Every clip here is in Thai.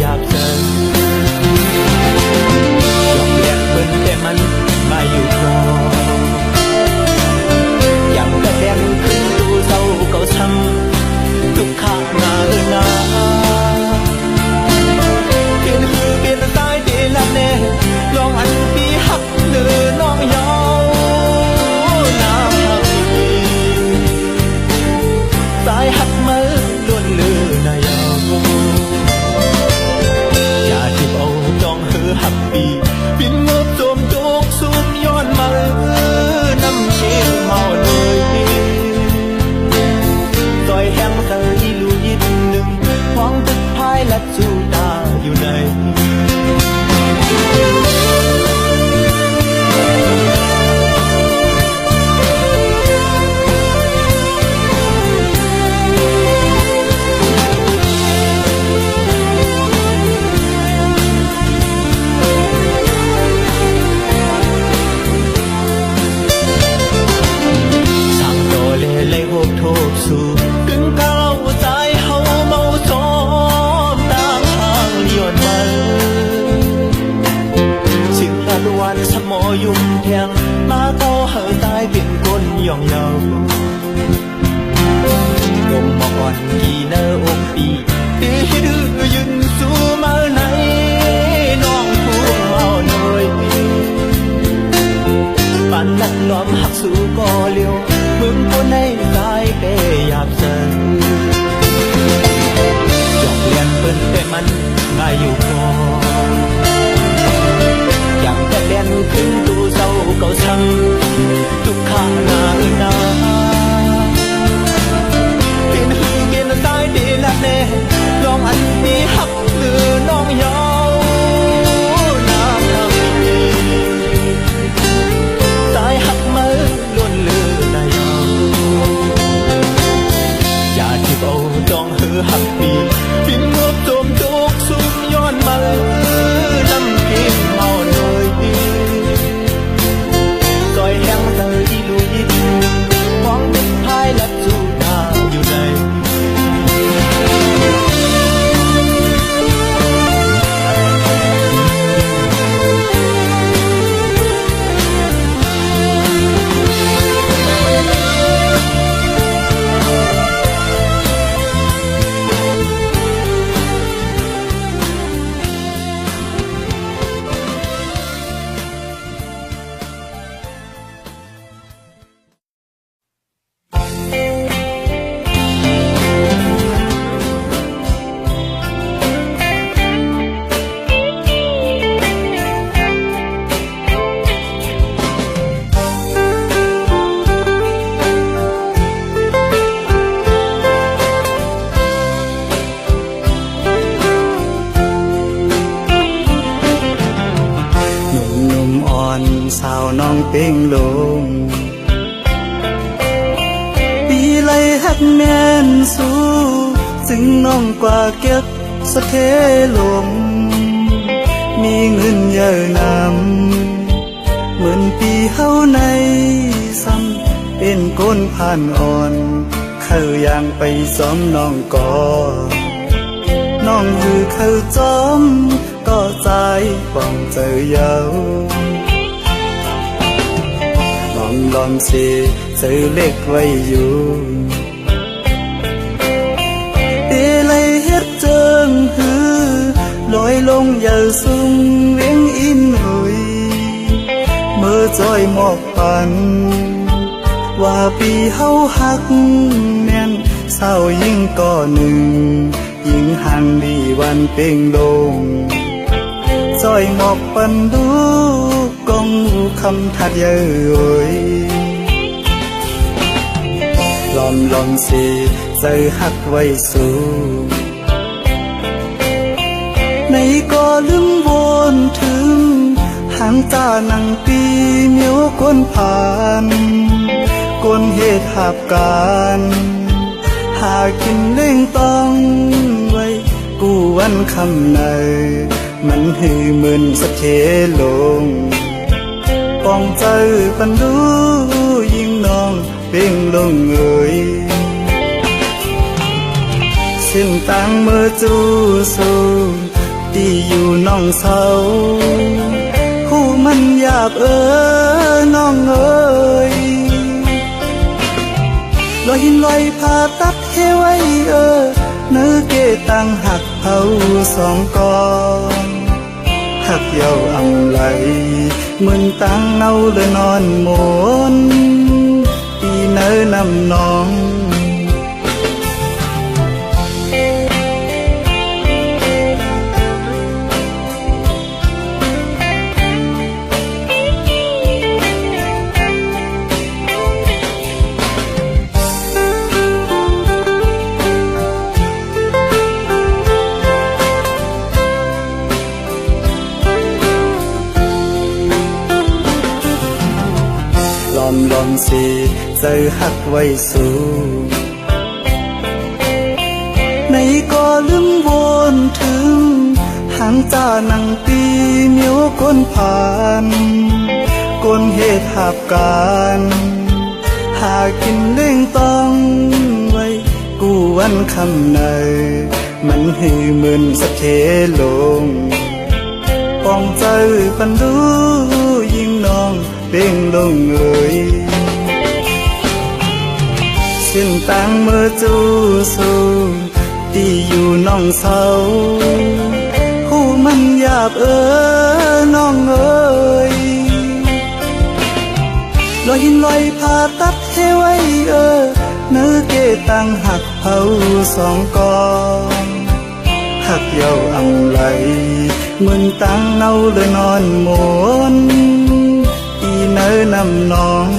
อยากเจอยอมแลกเพิ่นแต่มันมาอยู่คอยังกระแดงขึ้นดูเศร้าเก่าช้ำทุกข้าหน้านาเปลี่ยนคือเปลี่ยนสายดีละแน่ลองอันปีหักเลือน้องยาวน้ำสายหักมือล้วนเลือนายาวอย่าทิบเอาจองหือหักปีปินงบโจมโจกซุ่มย้อนมาน้ำเชี่ยวเมาเลยซอยแห้งเคยลูยิดหนึ่งหวังตึกพายและจูดาอยู่ในเลยโหกโทษสู่ถึงเข้าใจเฮาเมาซ้อมตามทางเลี้ยนมาสิ่งละวันสมอยุ่มแทงมาเต้าเฮาตายเป็นคนย่องเยาลมอ่อนกี่เนออกปีที่ดื้อยืนสู้มาไหนน้องผู้เมาหน่อยปานนั้นล้อมหักสู้ก็เลี้ยวมึงคนในสายเปอยากเจอยอกเลียนเปิ้นแต่มันง่ายอยู่พออย่างแต่แดนขึ้นตูเศร้าเก่าช้ำทุกข้าหน้านาเปลี่ยนหือเปลี่ยนสายดีละแน่ลองอันนี้หักหรือน้องยาวน้ำทำสายหักมือล้วนเลือนายอย่าที่เอาจองหือหักปีปินงบโจมโจกซุ่มย้อนมาน้ำกินเมาเลยซอยแห้งเธอที่ลุยดินหวังเป็นพายและจูดาอยู่ในสาวน้องเป่งลงปีไล่หักแม่นสู้ซึ่งน้องกว่าเก็บสะเทลมมีเงินเยอะนำเหมือนปีเฮาในซ้ำเป็นก้นผ่านอ่อนเข้าย่างไปซ้อมน้องก่อน้องคือเข้าจอมก็ใจป้องเจอเยาลองสิซื้อเล็กไว้อยู่เตเลยเฮ็ดเจิงหือลอยลงอย่าซุ่มเวียงอินหุยเมื่อจอยหมอกปันว่าปีเฮาหักแม่นเศร้ายิ่งก่อหนึ่งยิ่งห่างดีวันเป่งลงจอยหมอกปันดูกองคำทัดเย้ยลองสิใจหักไว้สู่ในก็ลืมวนถึงหางตาหนังปีเมียวกวนผ่านกวนเหตุหาบการหากินเล่งต้องไว้กูวันคำในมันหือเหมือนสะเทลงปองใจปันดูยิ่งน้องเป่งลงเอ่ยเส้นต่างเมื่อจูสู น้องเศร้าคู่มันหยาบน้องเอ้ยลอยหินลอยผ่าตัดให้ไว้เนื้อเกตังหักเผาสองกองหักเยาอำไหลมึงตังเนาเลยนอนหมนปีเนื้อนำน้องลอมสิใจหักไว้สู่ในก็ลืมวนถึงหางตานังปีเหนียวก้นผ่านก้นเหตุหับการหากินเล่งต้องไว้กูวันคำในมันหือมึนสะเทลงปองใจปันดูยิ่งน้องเป่งลงเอ่ยเส้นต่างเมื่อจูสูที่อยู่น้องเศร้าคู่มันหยาบน้องเอ่ยลอยหินลอยผ่าตัดให้ไว้เนื้อเกตังหักเผาสองกองหักเยาอำไหลมึงตังเนาเลยนอนหมนอีเนื้อนำน้อง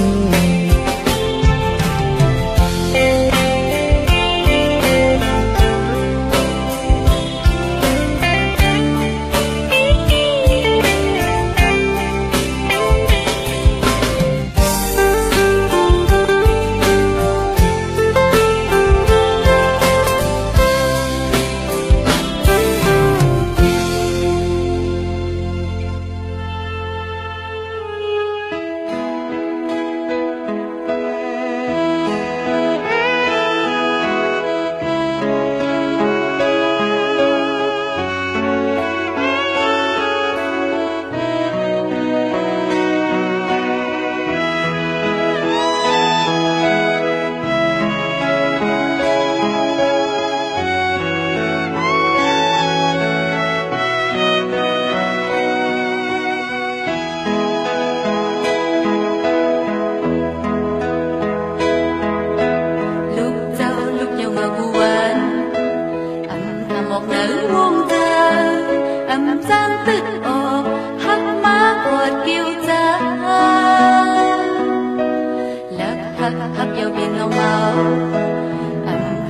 hấp dầu biển ngào ngào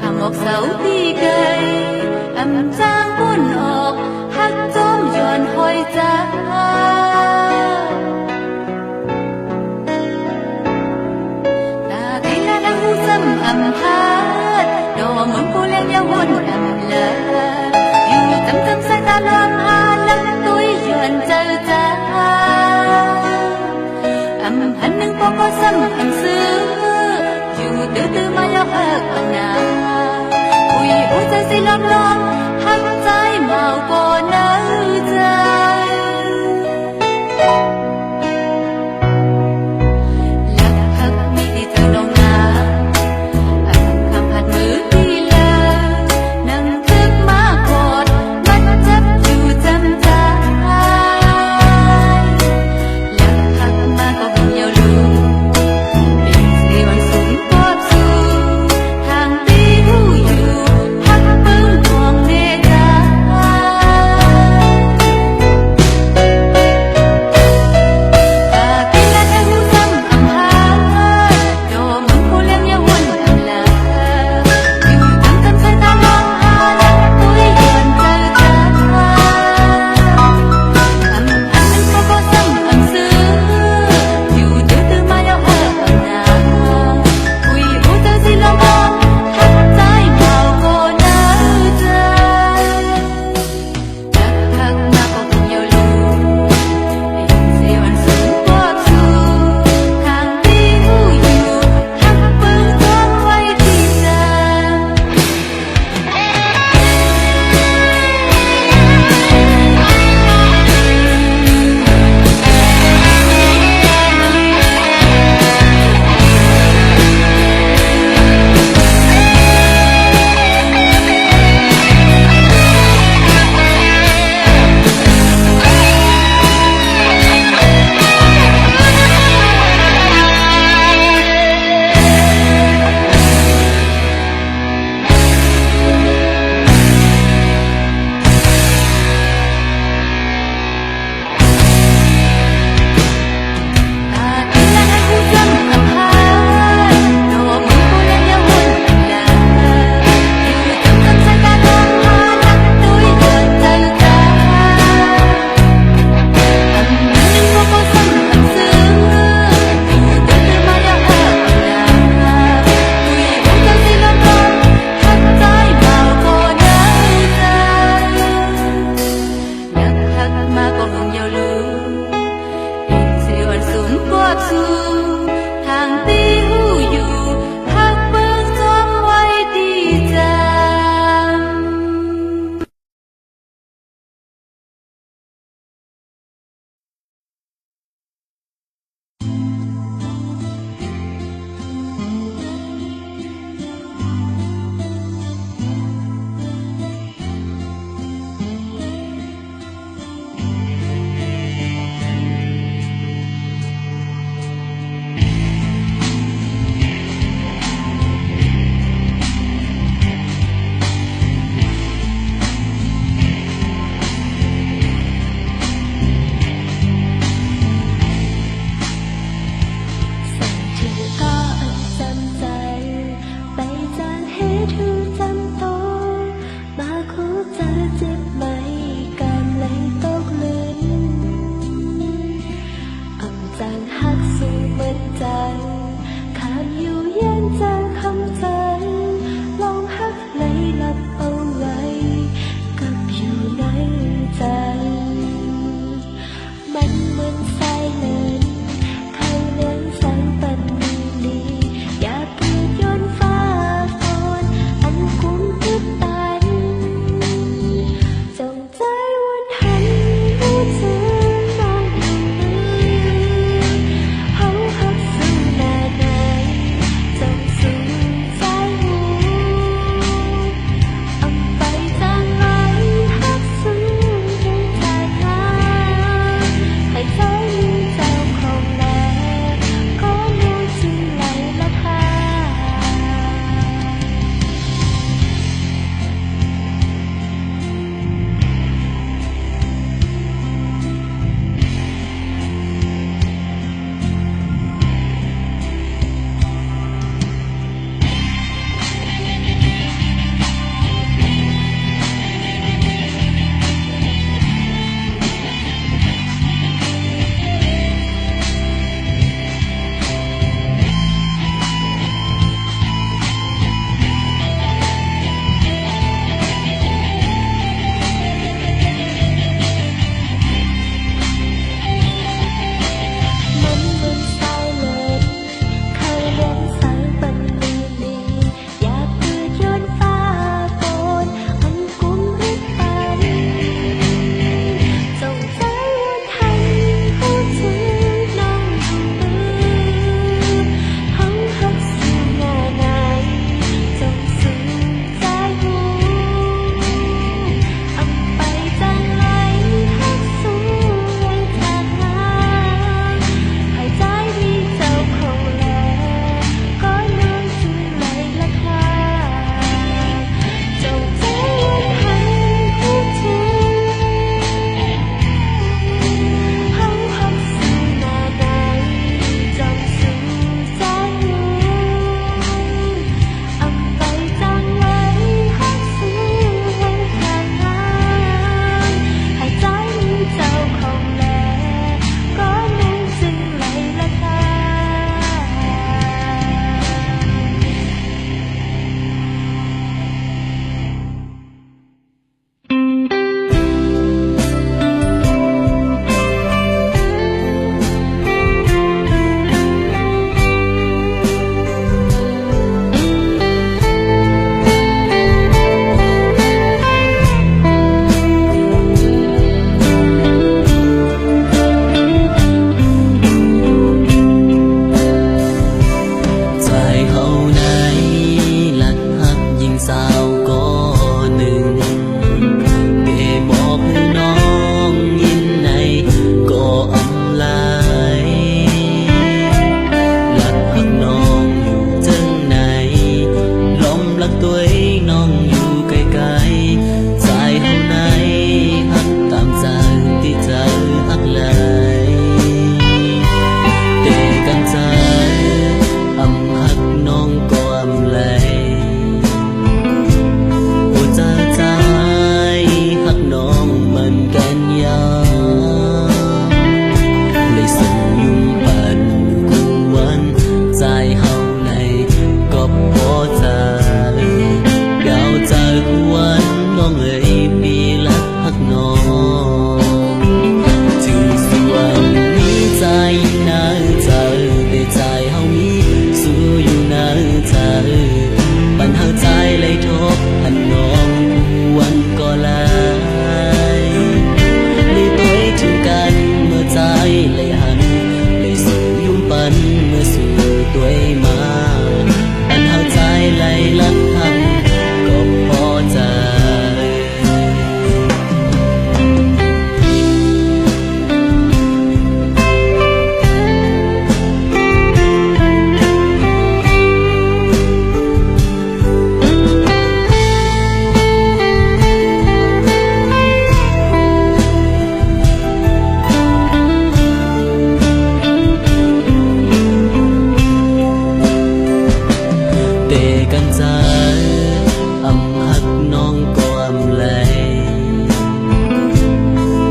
hàm một sầu đi cây giang buồn ọc hát tôm giòn hoi ra ta thấy là đang hú dâm hát đò muốn cô lên nhau hôn là yêu tấm tấm sai ta loan lắm tôi giòn chờ ta hắn nâng có dâm xưa dù từ từ mà lo hờ còn nào ui ôi ta say lắm lắm hát trái màu có nở ra lạc hắc mi đi từ lòng nào khăm hạt mưa đi lơ nâng thức má cột mắt chấp dù dâm ta lạc hắc má có cùng nhau luôn hãy mình kén nhau lấy sông nhung bận cùng quên dài hậu này có bỏ ra gạo dài quên nó người bị lắc hắc nó chừng xuân mi dài nở giờ để dài hậu mi xưa yêu nở giờ bạn hao dài lấy thốt hành non quên có lại đi tuổi chungกันเมื่อใจเลยหันเลยสู่ยุ่งปันเมื่อสู่ตัวมาปันหาใจเลยลักหันก็พอใจกันใจอำหักน้องก็อำเลย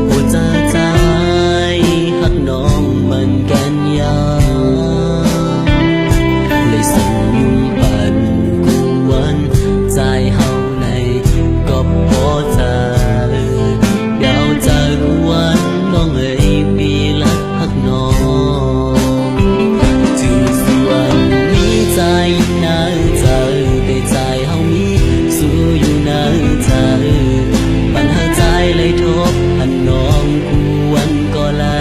โอ้จะใจหักน้องมันกันยาเลยส่งยุ่งปันกูวันใจเฮาในก็พอใจเดี๋ยวใจกูวันน้องเอ๋ยปีลักหักน้องจึงส่วนมีใจน่าdài hồng mi xưaอยู่ในใจปัญหาใจเลยทบหันน้องควรก็ลา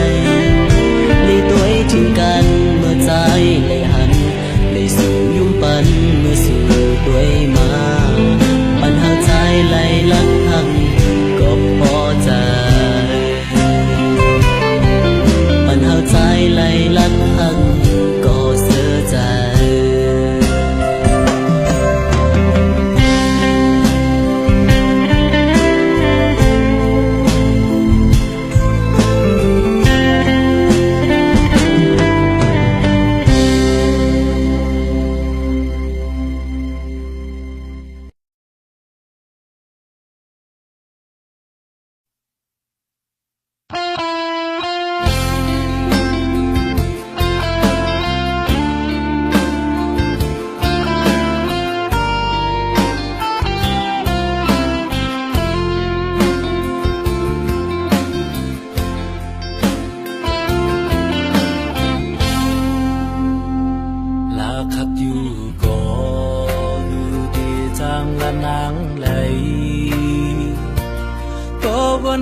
ยลีตัวทิ้งกันเมื่อใจเลยหันเลยสู่ยุ่งปันเมื่อสู่ตัวมาปัญหาใจเลยลักหังก็พอใจปัญหาใจเลยลักหังก็เสียใจ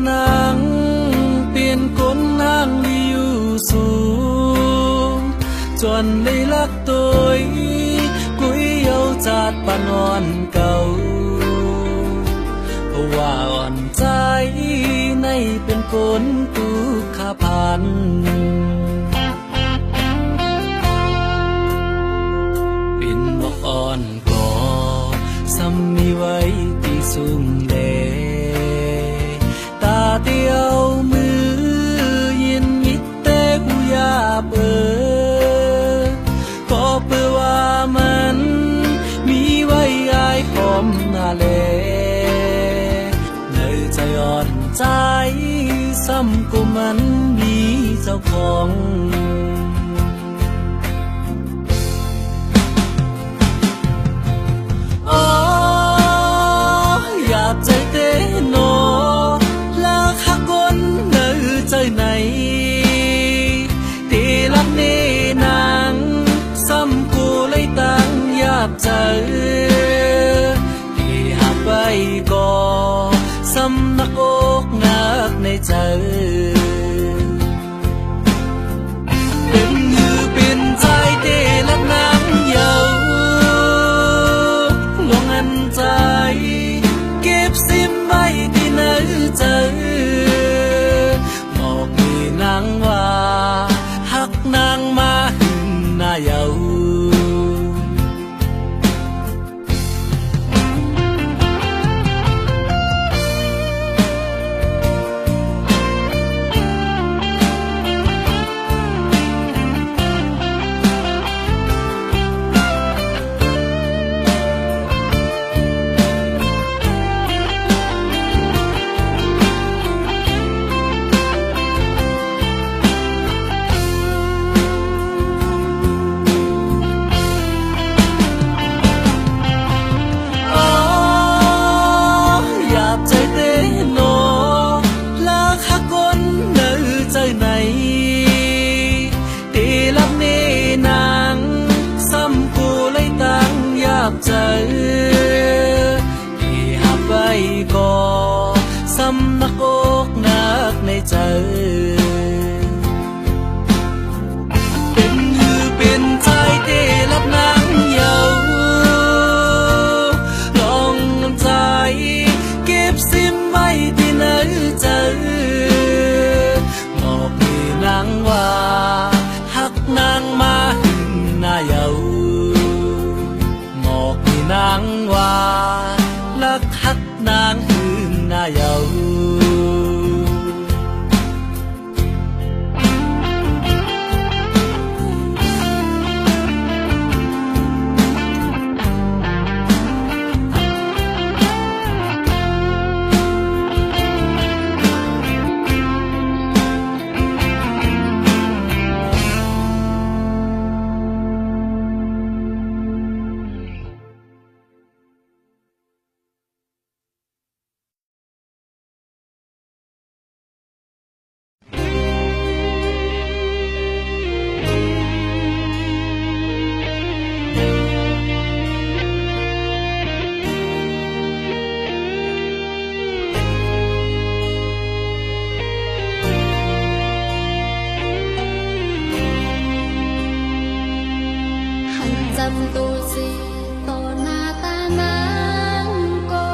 nắng tiền cốn nắng đi xuống chuẩn đây lắc tôi cuối yêu chát bàn on cầuว่าอ่อนใจในเป็นคนตุขพันเป็นบอกอ่อนก่อซ้ำมีไว้ที่สุ่มเลตาเตียวมือยินมิดเตกูยาเปิดก็เปิดว่ามันมีไว้อายคอมนาเลใจอ่อนใจซ้ำกูมันมีเจ้าของอ๋ออยากใจเต้นอแล้วข้าคนเนื้อใจไหนตีลักนี่นางซ้ำกูเลยตั้งอยากใจที่หักไปก่อสำนักอกนักในใจเป็นมือเป็นใจเตลักน้ำเยาวลงอันใจเก็บซิมไว้ที่ในใจบอกมีนางว่าหักนางมาหึงหน้าเยา โกกนักในใจเป็นมือเป็นใจเตรับนางเยาลองน้ำใจเก็บซิมไว้ที่ไหนใจบอกให้นางว่าหักนางมาหึงหน้าเยาบอกให้นางว่ารักหักนางหึงหน้าเยาtu si to na ta nang ko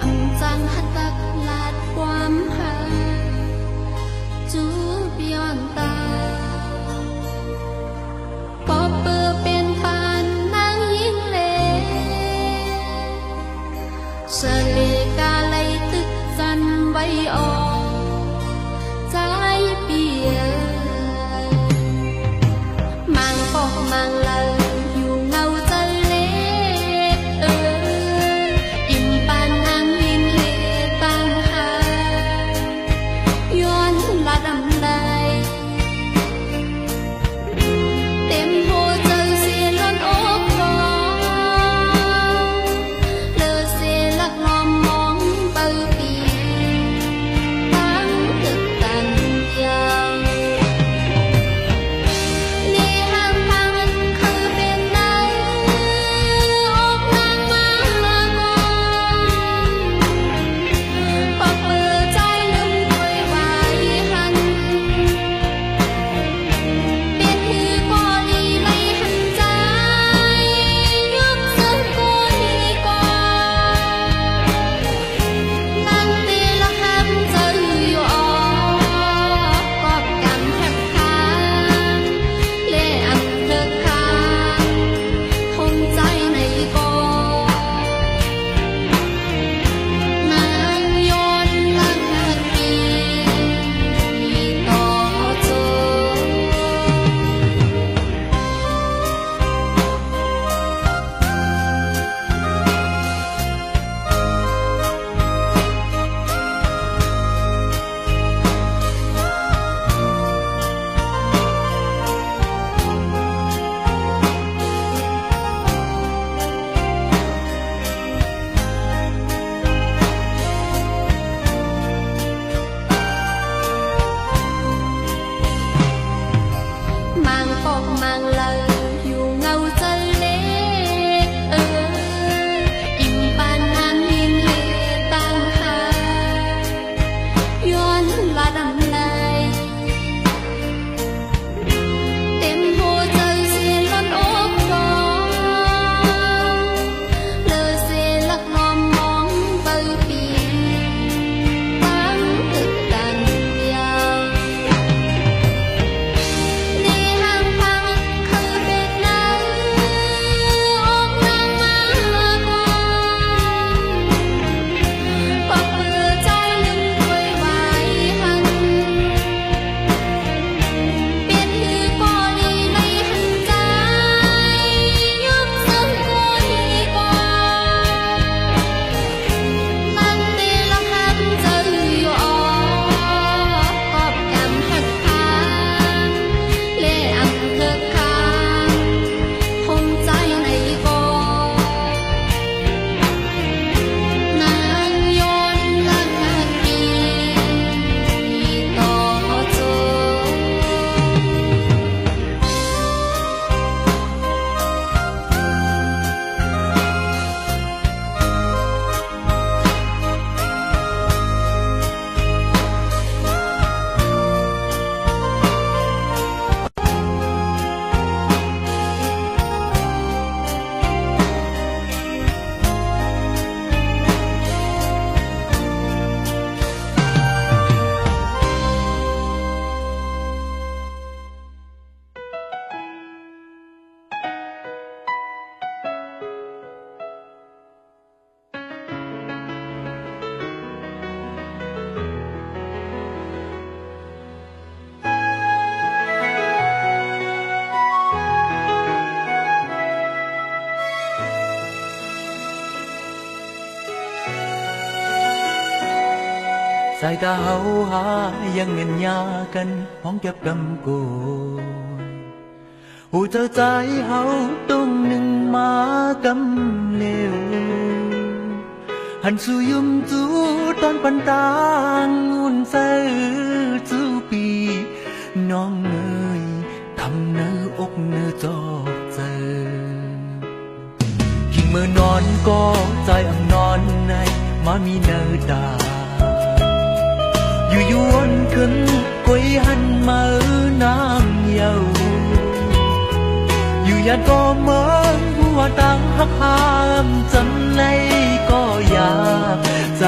ang chang hatak lat kwam ha chu pion ta po pư pen pan nang yin le sa le ka lai tức san bay o trái bia mang phong mang lời สายตาเฮาหายังเงินยากันห้องเก็บกำกูหูเจ้าใจเฮาต้องหนึ่งมากำเลวหันสู่ยุมจูตอนปันตางงุนเสือจูปีน้องเนยทำเนื้ออกเนื้อจอกเจอกิ่งมือนอนก็ใจอ่ำนอนในมามีเนื้อดาอยู่ยวนขึ้นกุยหันมานางเยาอยู่ยันก็เหมือนหัวตังหักหามจำในก็อยากใจ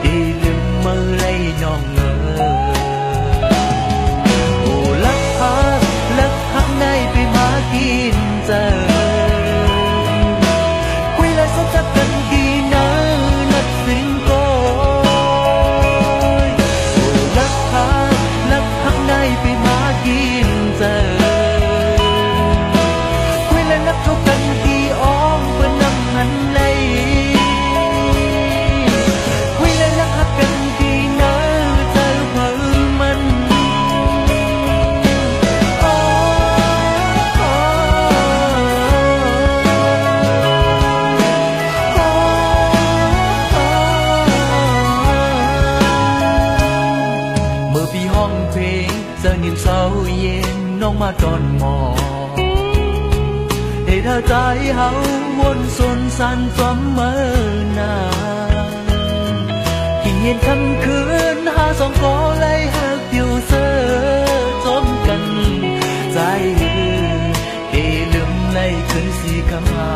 ดีลืมมือเลยน้องโอ้ลักหักในไปมากินเจอคุยและสบจักกันดีนะนัดสิงโกโอ้ลักหักในไปมากินเจอคุยและนักเท่ากันดีอ้อมเพื่อนำหันเลยคุยและนักหักกันดีนะเจอเพิ่มมันเมื่อพี่ห้องเพลงเจอนิ่มเศร้าเย็นน้องมาตอนหมอให้เธอใจเฮาวนสนสันจอมเมื่อนากินเย็นคำคืนหาสองก็เลยหักอยู่เสือจมกันใจเอลืมเลยคืนสีคำหา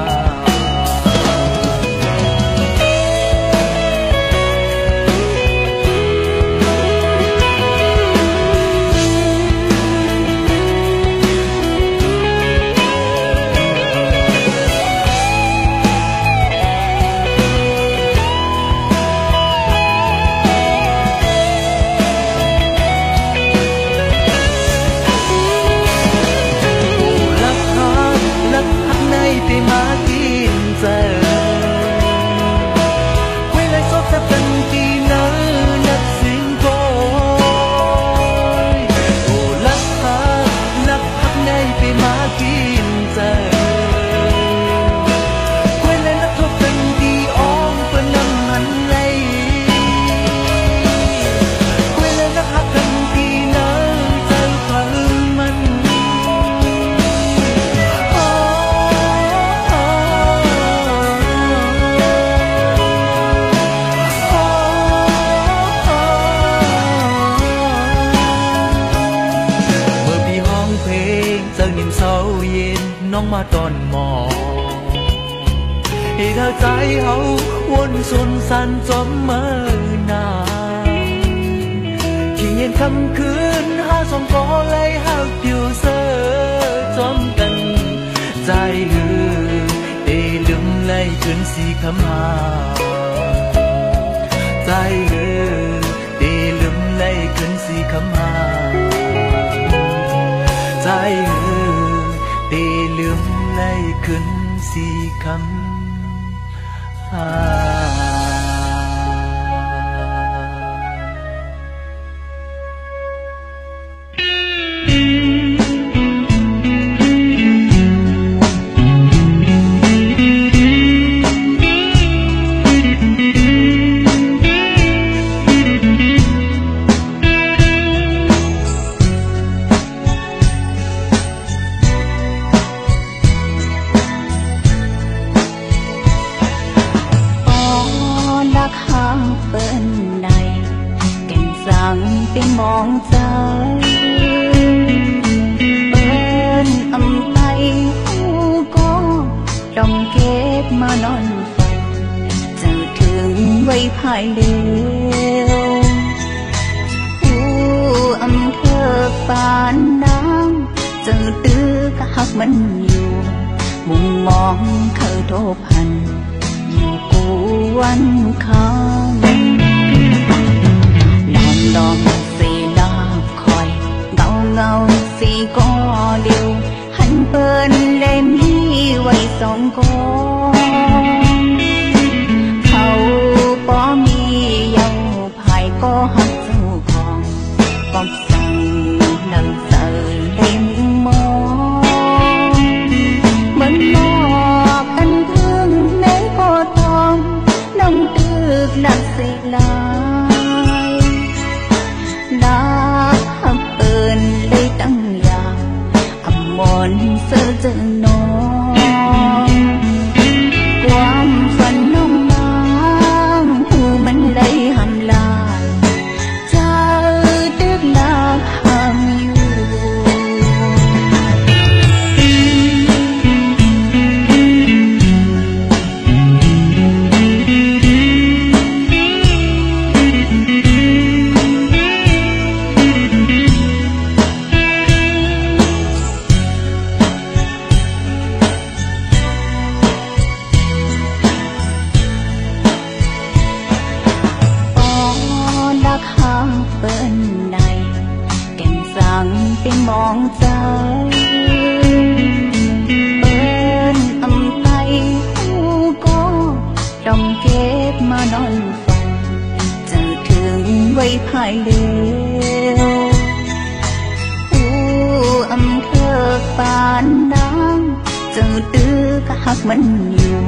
ไปมากินเจอคุยเลยซบซับกันกี่นานักสิงโกโอ้ลักหักในไปมากินเจอคุยเลยนักทบกันกี่อ้อมเพื่อนำหันเลยคุยเลยนักหักกันกี่นาเจอเพิ่มมันเศร้าเย็นน้องมาตอนหมอให้เธอใจเฮาวนสนสันจอมเมื่อนานที่เย็นคำคืนหาสองก็เลยหักอยู่เสือจอมกันใจเอลืมเลยคืนสีคำหาใจเอลืมเลยคืนสีคำหาใจตีลืมเลยขึ้นสีคำหาเป็นมองใจเปิ้นอำไตหูก็ต้องเก็บมานอนฝันจะถึงไว้ภายเร็วผู้อำเภอปานน้ำจะตื้อกะหักมันอยู่มุมมองเขาโทพันอยู่กูวันคำดองสีดาคอยเงาสีก็เดียวหันเปิ้นเล่มที่ไว้สองกองเขาป้อมีเยาผา ก็หักเจ้าของปอบสั่งนำเสได้มุมมองเหมือนหมอกกันพึ่งแม้ก็ต้องน้องตึกหลักเสียลายรักหักเปินเลยตั้งอย่างอมรเสือเจอน้องความฝันน้องนางหูมันเลยหำลายเจ้าตึกหลักหามอยู่เปิ้นในแก่นสั่งเป็นมองใจเปิ้นอำไพหูก็ดอมเก็บมานอนฝันจะถึงไว้ภายเร็วผู้อำเภอปานน้ำจะตื้อกะหักมันอยู่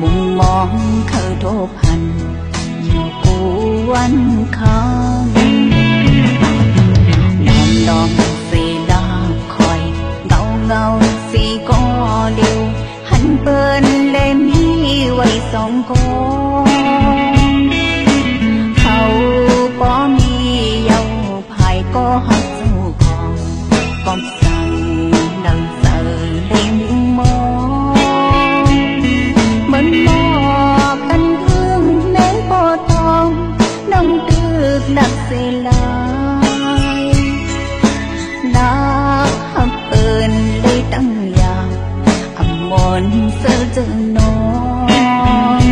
มุมมองเขาโทพันอยู่กูวันคำน้องสีดาคอยเงาสีก็เดียวหันเปิ้นเล่มีไว้สองกองเขาก็มีเยาภายก็หักเจ้าของปอบสั่งดังเสอได้มุมมองเหมือนหมอกกันพึ่งแม้ก็ต้องน้องตึกหลักเสียลายรักหักเปินเลยตั้งอย่างอมรเสือเจอน้อง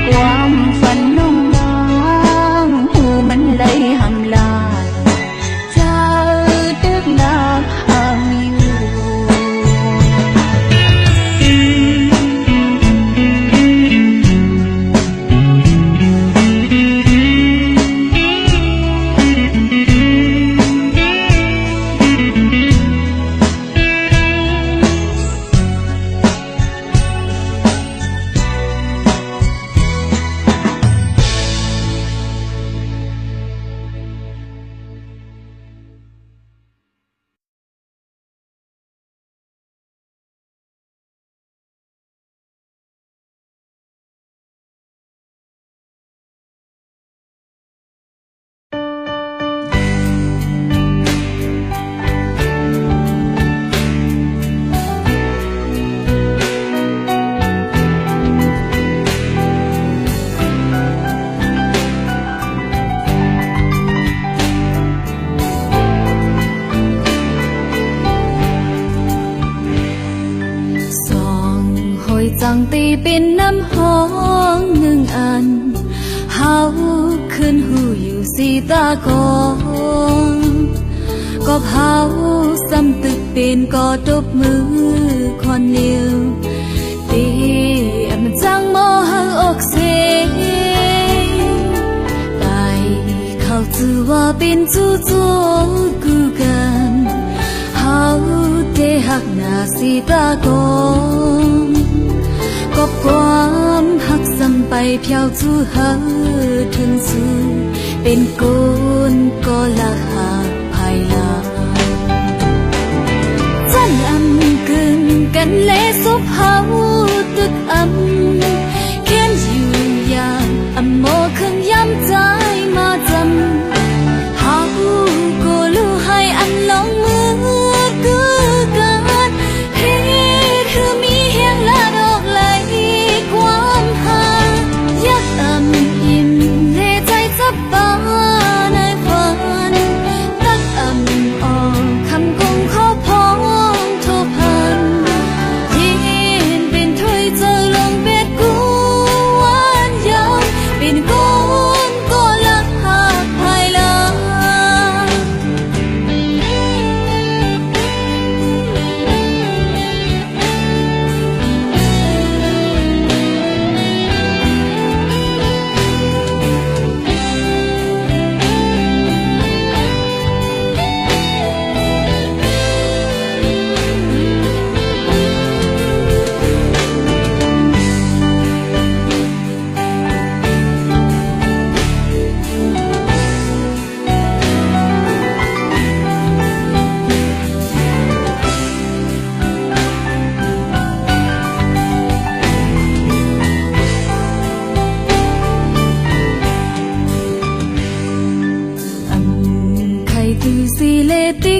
ความฝันน้องนางหูมันเลยหำลายเจ้าตึกหลักหามอยู่จังตีเป็นน้ำห้องหนึ่งอันเฮาขึ้นหูอยู่สีตากองก็เฮาซ้ำตึกเป็นก็ตบมือคนเดียวตีมันจังมอหังอกเสตายเขาจือว่าเป็นจู่โจกูกันเฮาเทหักหน้าสีตากองก็ความหักซ้ำไปเพียวจู่เฮาถึงสู่เป็นกุนก็ละหักภายหลังจันอำกึ่งกันเลสุบเฮาตึกเขียนอยู่อย่างอำโมขึ้นย้ำใจมาจำเฮาก็รู้ให้อันลงมือคือกันเฮ็ดคือมีเฮียงละดอกไหลความหาอยากอิ่มในใจจับปาในฝันตักออกคำคงเขาพ้องทุพันที่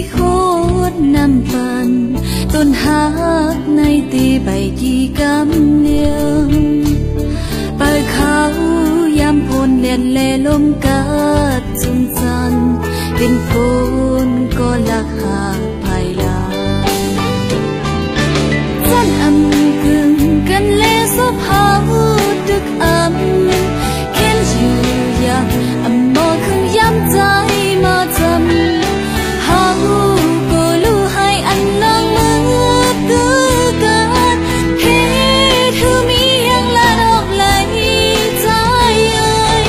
โคตรน้ำปันต้นหักในตีใบยีกำเลียงไปเขายามพลเลียนแลลมกัดจุนจันเป็นฝนก็ลักหาภายหลังจันอำกึ่งกันเลสภาดึกเข็นอยู่ยังมอขึ้นย้ำใจมาจำเฮาก็รู้ให้อันนางมือตือกันเฮ็ดคือมีอย่างละดอกไหลใจเอ่ย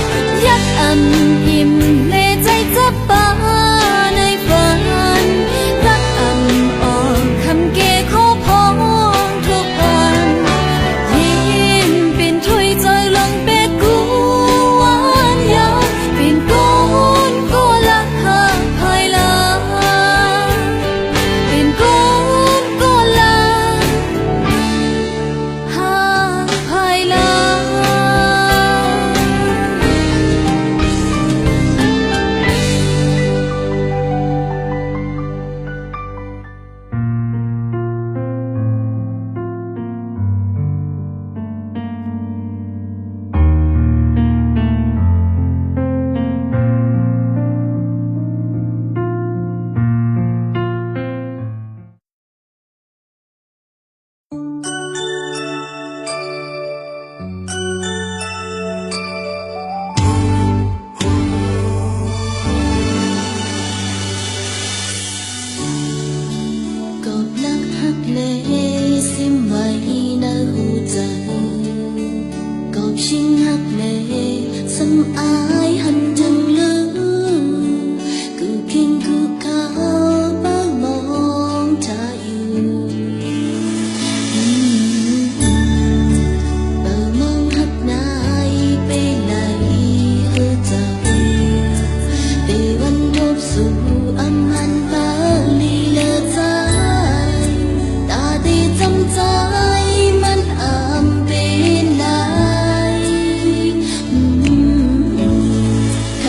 ยักอิ่มเลใจจับปาในฝันรักออกคำเกขอพองทุกวันยิ้มเป็นถ้วยจอยลงเป็ดกูหวานยาวเป็นก้อนก็ละหาภายหลังเป็นก้อนก็ละหาภายหลัง กอบลักหักเลซิมไว้ในหูใจกอบชิงหักเลสำอายหันจังลือคือเพียงคือเขาบ้างมองเธออยู่เปิดมองหักนายไปไหนเออเจ้าเตวันพบสู่อำหันบาลีเลอใจตาดีจำใจมันเป็นไรค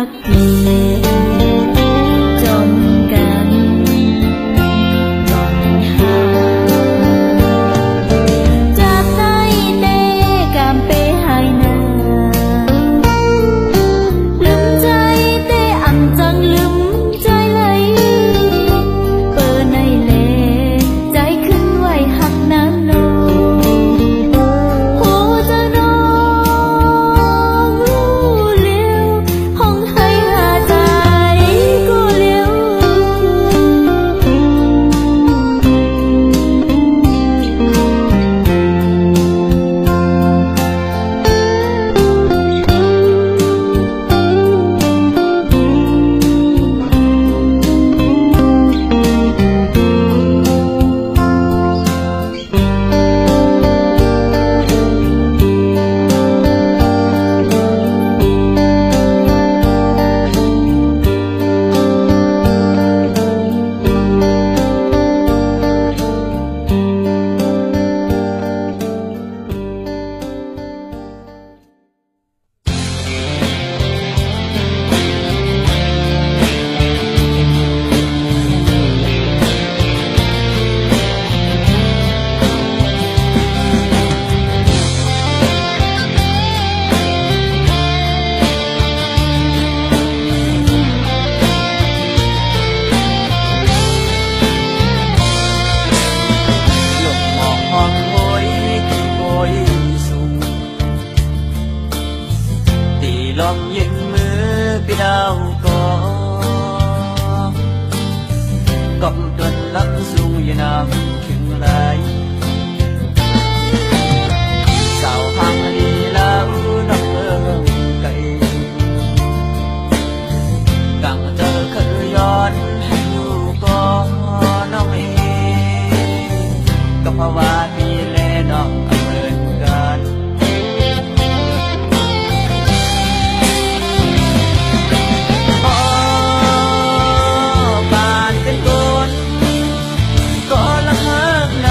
หักเดีจนกันจนหาจากใจเตกามเปหายนาลืมใจเตอ่ำจังลืมใจเลยเปิดในเลใจขึ้นไว้หักน้ำโลหัวจะน้องรู้เลี้ยวห้องให้หาใจก็เลี้ยว ก็ละหากใน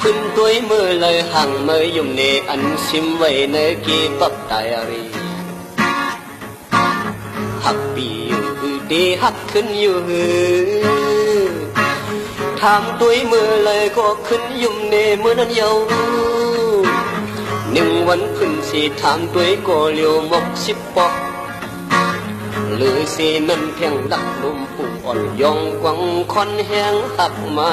พึ่งตัวมือเลยห่างมือยุ่มเนอันชิมไว้ในกีปับไตรีหักปีอยู่ดีหักขึ้นอยู่ทำตัวมือเลยก็ขึ้นยุ่มเนมือนั้นเยาหนึ่งวันพึ่งสีทำตัวก็เลี้ยวมกสิบปอกหรือสีนั้นเพียงดักลมผู้อ่อนยองกวังคอนแห้งหักมา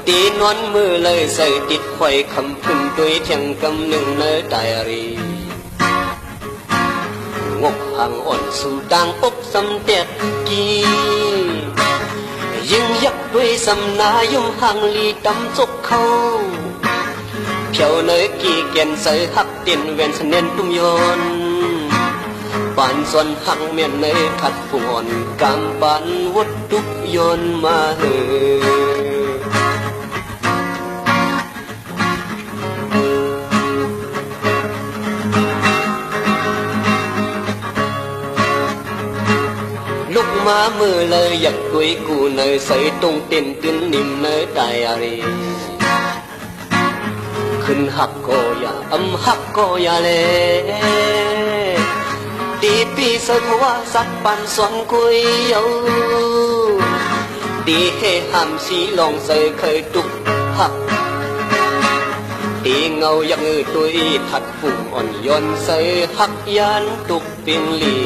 ตีนอนมือเลยใส่ติดไข่คำพึ่งตัวเทียงกำหนึ่งในไดอารีงกห่างอ่อนสู่ต่างอกสำเต็ดกียิ่งยักด้วยสำนายุ่มห่างลีดำจกเขาเพียวเนยกีเกียนใส่หักเตียนเวนสเนนตุ้มยนปานส่วนหังเมียนเนยขัดผงอ่อนกำปานวัดตุกยนมาลูกมามือเลยอยากกุยกูเนยใส่ตรงเต้นตื่นนิ่มเนยไดอารีขึ้นหักก็อย่าหักก็อย่าเลยตีปีเสทว่าสัตว์ปันสวนกุยเยาตีให้ห้ามสีลองใส่เคยตุกหักตีเงายังตุยทัดฝุ่งอ่อนย้อนใส่หักยานตุกเป็นลี